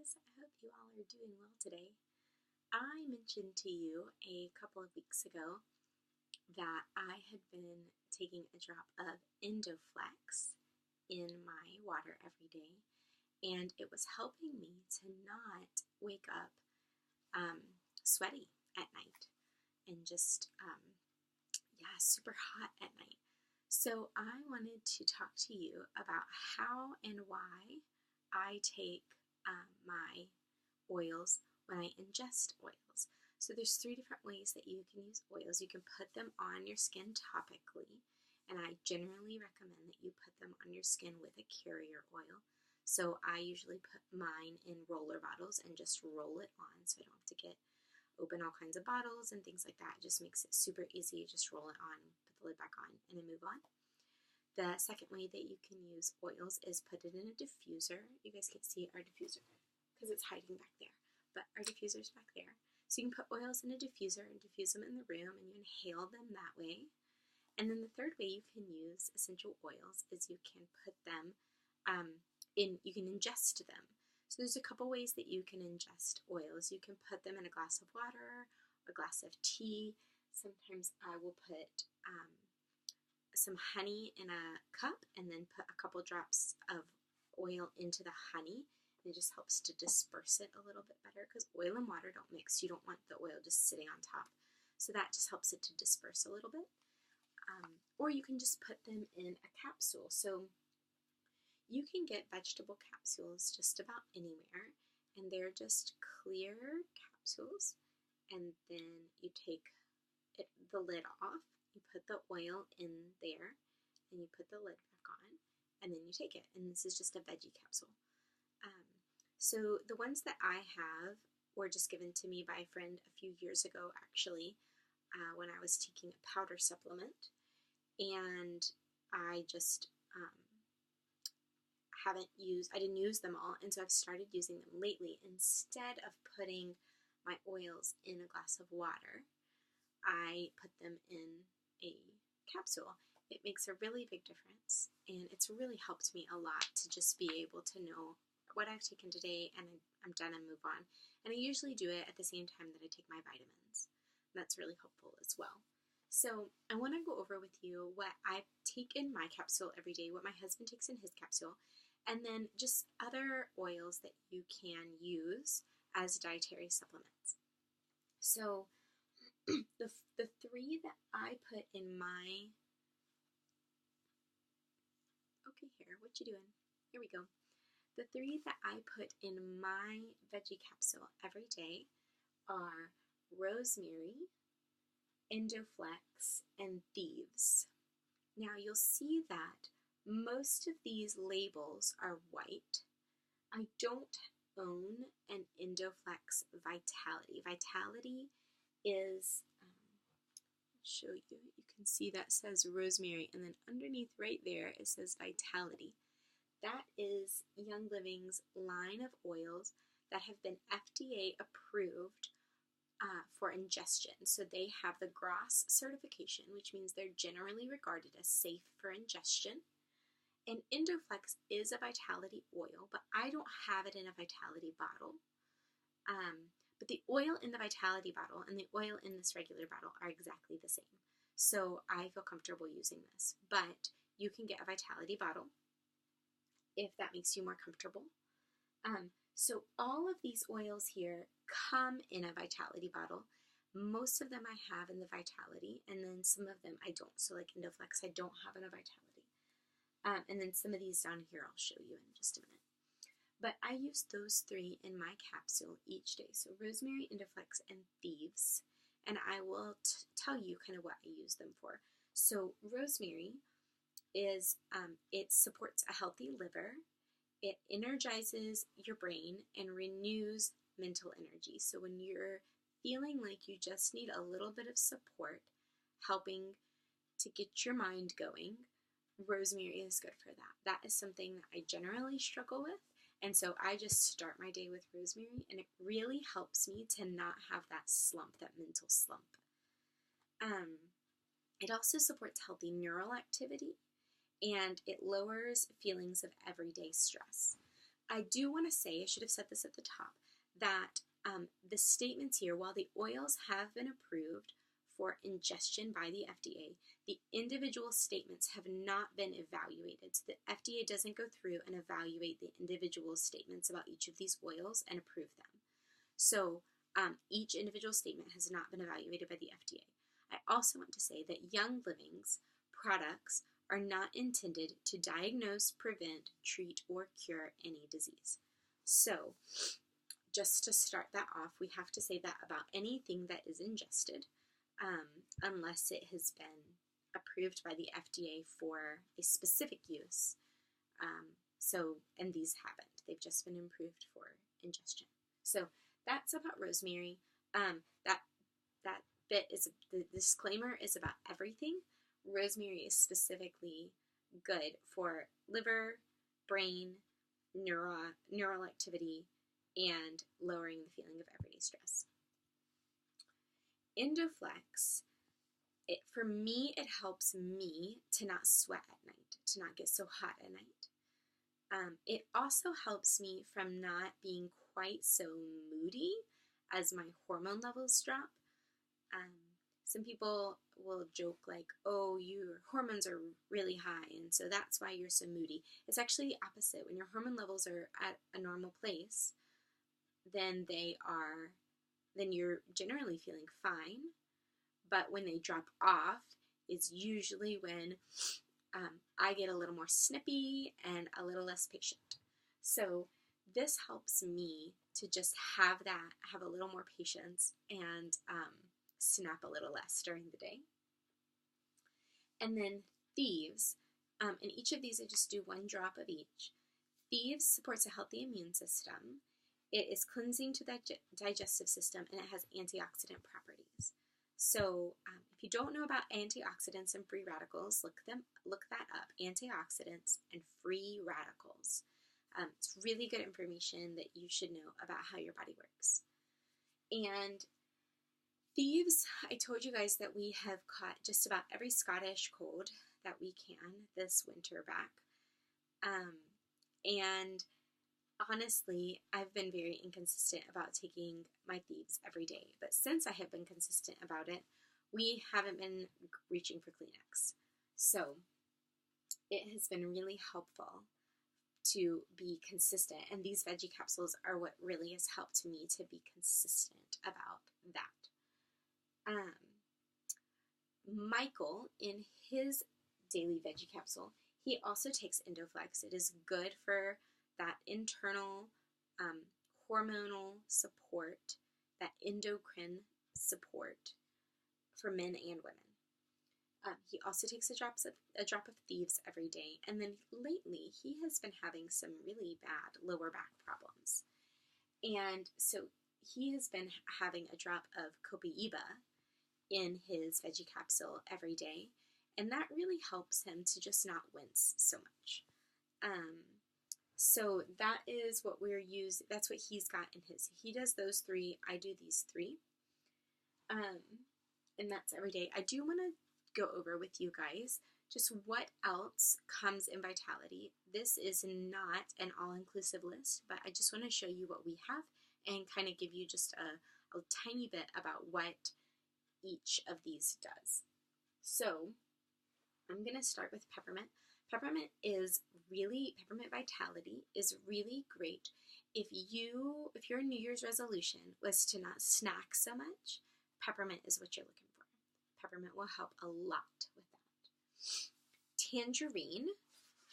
guys. I hope you all are doing well today. I mentioned to you a couple of weeks ago that I had been taking a drop of Indoflex in my water every day, and it was helping me to not wake up sweaty at night and just, super hot at night. So I wanted to talk to you about how and why I take my oils when I ingest oils. So there's 3 different ways that you can use oils. You can put them on your skin topically, and I generally recommend that you put them on your skin with a carrier oil. So I usually put mine in roller bottles and just roll it on so I don't have to open all kinds of bottles and things like that. It just makes it super easy. Just roll it on, put the lid back on, and then move on. The second way that you can use oils is put it in a diffuser. You guys can't see our diffuser because it's hiding back there, but our diffuser's back there. So you can put oils in a diffuser and diffuse them in the room, and you inhale them that way. And then the third way you can use essential oils is you can put them you can ingest them. So there's a couple ways that you can ingest oils. You can put them in a glass of water, a glass of tea. Sometimes I will put some honey in a cup and then put a couple drops of oil into the honey. And it just helps to disperse it a little bit better because oil and water don't mix. You don't want the oil just sitting on top. So that just helps it to disperse a little bit. Or you can just put them in a capsule. So you can get vegetable capsules just about anywhere, and they're just clear capsules, and then you take the lid off, you put the oil in there, and you put the lid back on, and then you take it, and this is just a veggie capsule. So the ones that I have were just given to me by a friend a few years ago, actually, when I was taking a powder supplement, and I just I didn't use them all, and so I've started using them lately. Instead of putting my oils in a glass of water, I put them in a capsule. It makes a really big difference, and it's really helped me a lot to just be able to know what I've taken today, and I'm done and move on. And I usually do it at the same time that I take my vitamins. And that's really helpful as well. So I want to go over with you what I take in my capsule every day, what my husband takes in his capsule, and then just other oils that you can use as dietary supplements. So the 3 that I put in my, okay, here, what you doing? Here we go. The 3 that I put in my veggie capsule every day are rosemary, Indoflex, and Thieves. Now you'll see that most of these labels are white. I don't own an Indoflex Vitality. Vitality is, I'll show you, you can see that says rosemary, and then underneath right there it says Vitality. That is Young Living's line of oils that have been FDA approved for ingestion. So they have the GRAS certification, which means they're generally regarded as safe for ingestion. And Indoflex is a Vitality oil, but I don't have it in a Vitality bottle. But the oil in the Vitality bottle and the oil in this regular bottle are exactly the same. So I feel comfortable using this. But you can get a Vitality bottle if that makes you more comfortable. So all of these oils here come in a Vitality bottle. Most of them I have in the Vitality, and then some of them I don't. So like Indoflex, I don't have in a Vitality. And then some of these down here I'll show you in just a minute. But I use those 3 in my capsule each day. So rosemary, Indoflex, and Thieves. And I will tell you kind of what I use them for. So rosemary is, it supports a healthy liver. It energizes your brain and renews mental energy. So when you're feeling like you just need a little bit of support, helping to get your mind going, rosemary is good for that. That is something that I generally struggle with, and so I just start my day with rosemary, and it really helps me to not have that slump, that mental slump. It also supports healthy neural activity, and it lowers feelings of everyday stress. I do want to say, I should have said this at the top, that the statements here, while the oils have been approved for ingestion by the FDA, the individual statements have not been evaluated. So the FDA doesn't go through and evaluate the individual statements about each of these oils and approve them. So each individual statement has not been evaluated by the FDA. I also want to say that Young Living's products are not intended to diagnose, prevent, treat, or cure any disease. So, just to start that off, we have to say that about anything that is ingested, unless it has been approved by the FDA for a specific use. And these haven't. They've just been approved for ingestion. So that's about rosemary. That bit is, the disclaimer is about everything. Rosemary is specifically good for liver, brain, neural activity, and lowering the feeling of everyday stress. Indoflex, for me, it helps me to not sweat at night, to not get so hot at night. It also helps me from not being quite so moody as my hormone levels drop. Some people will joke like, oh, your hormones are really high, and so that's why you're so moody. It's actually the opposite. When your hormone levels are at a normal place, then you're generally feeling fine. But when they drop off is usually when I get a little more snippy and a little less patient. So this helps me to just have a little more patience and snap a little less during the day. And then Thieves, in each of these I just do 1 drop of each. Thieves supports a healthy immune system. It is cleansing to the digestive system, and it has antioxidant properties. So if you don't know about antioxidants and free radicals, look that up. Antioxidants and free radicals. It's really good information that you should know about how your body works. And Thieves, I told you guys that we have caught just about every Scottish cold that we can this winter back. And honestly, I've been very inconsistent about taking my Thieves every day. But since I have been consistent about it, we haven't been reaching for Kleenex. So it has been really helpful to be consistent. And these veggie capsules are what really has helped me to be consistent about that. Michael, in his daily veggie capsule, he also takes Indoflex. It is good for that internal hormonal support, that endocrine support for men and women. He also takes a drop of Thieves every day, and then lately he has been having some really bad lower back problems, and so he has been having a drop of Copaiba in his veggie capsule every day, and that really helps him to just not wince so much. So that is what that's what he's got in his. He does those 3, I do these 3. And that's every day. I do want to go over with you guys just what else comes in Vitality. This is not an all-inclusive list, but I just want to show you what we have and kind of give you just a tiny bit about what each of these does. So I'm going to start with peppermint. Peppermint Vitality is really great if your New Year's resolution was to not snack so much. Peppermint is what you're looking for. Peppermint will help a lot with that. Tangerine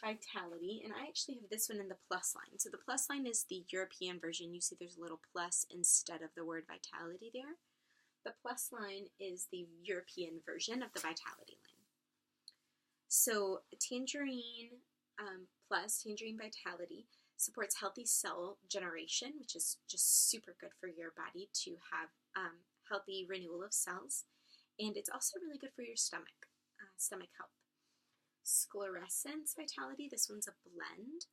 Vitality, and I actually have this one in the plus line. So the plus line is the European version. You see there's a little plus instead of the word Vitality there. The plus line is the European version of the Vitality line. So Tangerine Tangerine Vitality supports healthy cell generation, which is just super good for your body to have healthy renewal of cells. And it's also really good for your stomach health. Sclerescence Vitality, this one's a blend.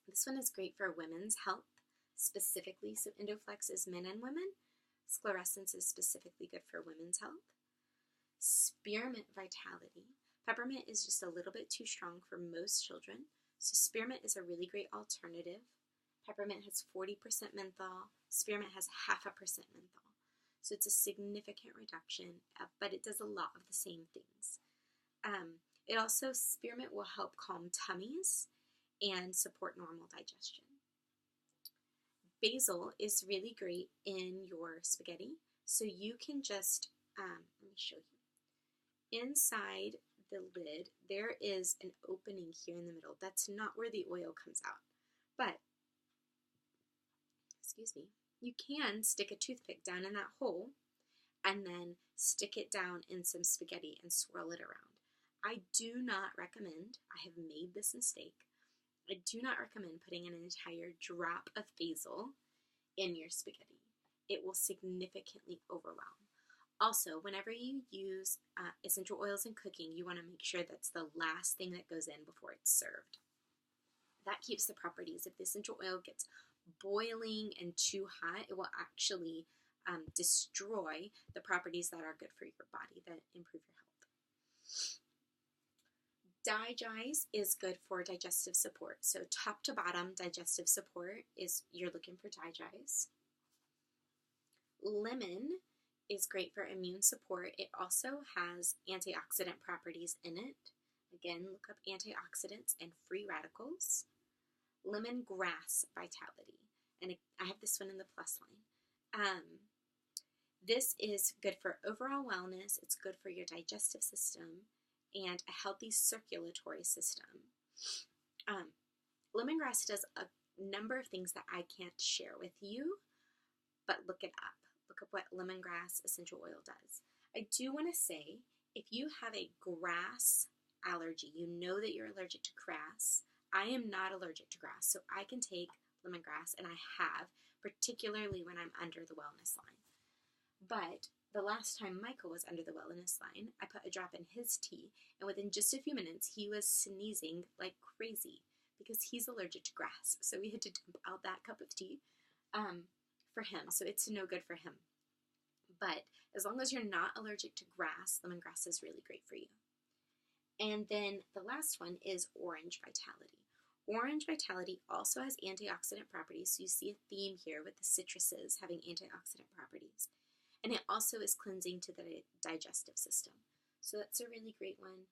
This one is great for women's health specifically. So Indoflex is men and women. Sclerescence is specifically good for women's health. Spearmint Vitality. Peppermint is just a little bit too strong for most children, So spearmint is a really great alternative. Peppermint has 40% menthol. Spearmint has 0.5% menthol. So it's a significant reduction, but it does a lot of the same things. It also, spearmint will help calm tummies and support normal digestion. Basil is really great in your spaghetti. So you can just, let me show you. Inside the lid, there is an opening here in the middle. That's not where the oil comes out. But, excuse me, you can stick a toothpick down in that hole and then stick it down in some spaghetti and swirl it around. I do not recommend, I have made this mistake, I do not recommend putting an entire drop of basil in your spaghetti. It will significantly overwhelm. Also, whenever you use essential oils in cooking, you want to make sure that's the last thing that goes in before it's served. That keeps the properties. If the essential oil gets boiling and too hot, it will actually destroy the properties that are good for your body, that improve your health. Digest is good for digestive support. So top to bottom digestive support is, you're looking for digest. Lemon is great for immune support. It also has antioxidant properties in it. Again, look up antioxidants and free radicals. Lemongrass vitality. And I have this one in the plus line. This is good for overall wellness. It's good for your digestive system and a healthy circulatory system. Lemongrass does a number of things that I can't share with you, but look it up. Look up what lemongrass essential oil does. I do want to say, if you have a grass allergy, you know that you're allergic to grass. I am not allergic to grass, so I can take lemongrass, and I have, particularly when I'm under the wellness line. But the last time Michael was under the wellness line, I put a drop in his tea, and within just a few minutes, he was sneezing like crazy because he's allergic to grass. So we had to dump out that cup of tea for him. So it's no good for him. But as long as you're not allergic to grass, lemongrass is really great for you. And then the last one is orange vitality. Orange vitality also has antioxidant properties. So you see a theme here with the citruses having antioxidant properties. And it also is cleansing to the digestive system. So that's a really great one,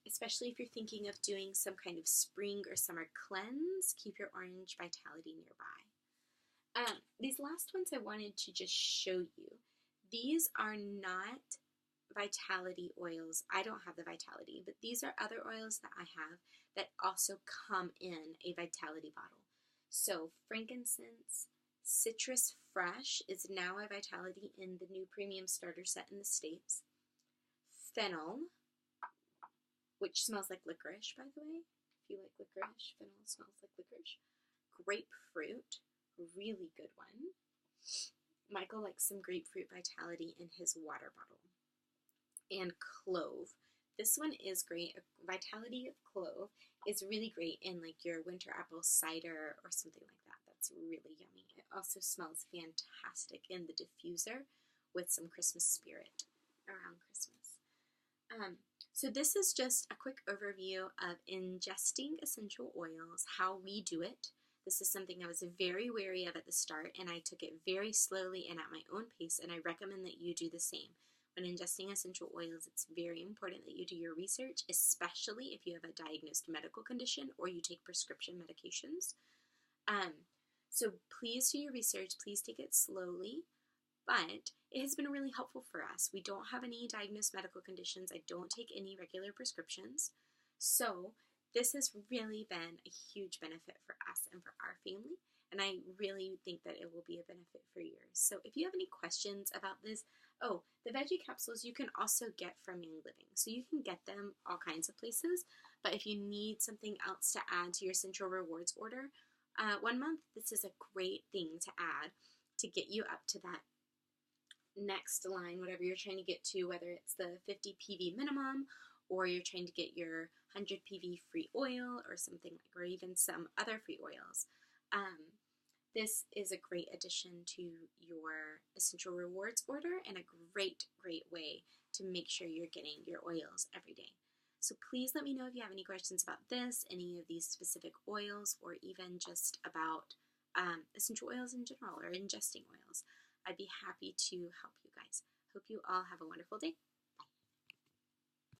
especially if you're thinking of doing some kind of spring or summer cleanse. Keep your orange vitality nearby. These last ones I wanted to just show you. These are not vitality oils. I don't have the vitality, but these are other oils that I have that also come in a vitality bottle. So frankincense, citrus fresh is now a vitality in the new premium starter set in the States. Fennel, which smells like licorice, by the way. If you like licorice, fennel smells like licorice. Grapefruit, really good one. Michael likes some grapefruit vitality in his water bottle. And clove. This one is great. Vitality of clove is really great in like your winter apple cider or something like that. That's really yummy. It also smells fantastic in the diffuser with some Christmas spirit around Christmas. So this is just a quick overview of ingesting essential oils, how we do it. This is something I was very wary of at the start, and I took it very slowly and at my own pace, and I recommend that you do the same. When ingesting essential oils, it's very important that you do your research, especially if you have a diagnosed medical condition or you take prescription medications. So please do your research, please take it slowly, but it has been really helpful for us. We don't have any diagnosed medical conditions. I don't take any regular prescriptions. So this has really been a huge benefit for us and for our family, and I really think that it will be a benefit for yours. So if you have any questions about this, the veggie capsules you can also get from Young Living. So you can get them all kinds of places, but if you need something else to add to your Central Rewards order, 1 month, this is a great thing to add to get you up to that next line, whatever you're trying to get to, whether it's the 50 PV minimum or you're trying to get your 100 PV free oil or something like, or even some other free oils. This is a great addition to your Essential Rewards order and a great, great way to make sure you're getting your oils every day. So please let me know if you have any questions about this, any of these specific oils, or even just about essential oils in general or ingesting oils. I'd be happy to help you guys. Hope you all have a wonderful day.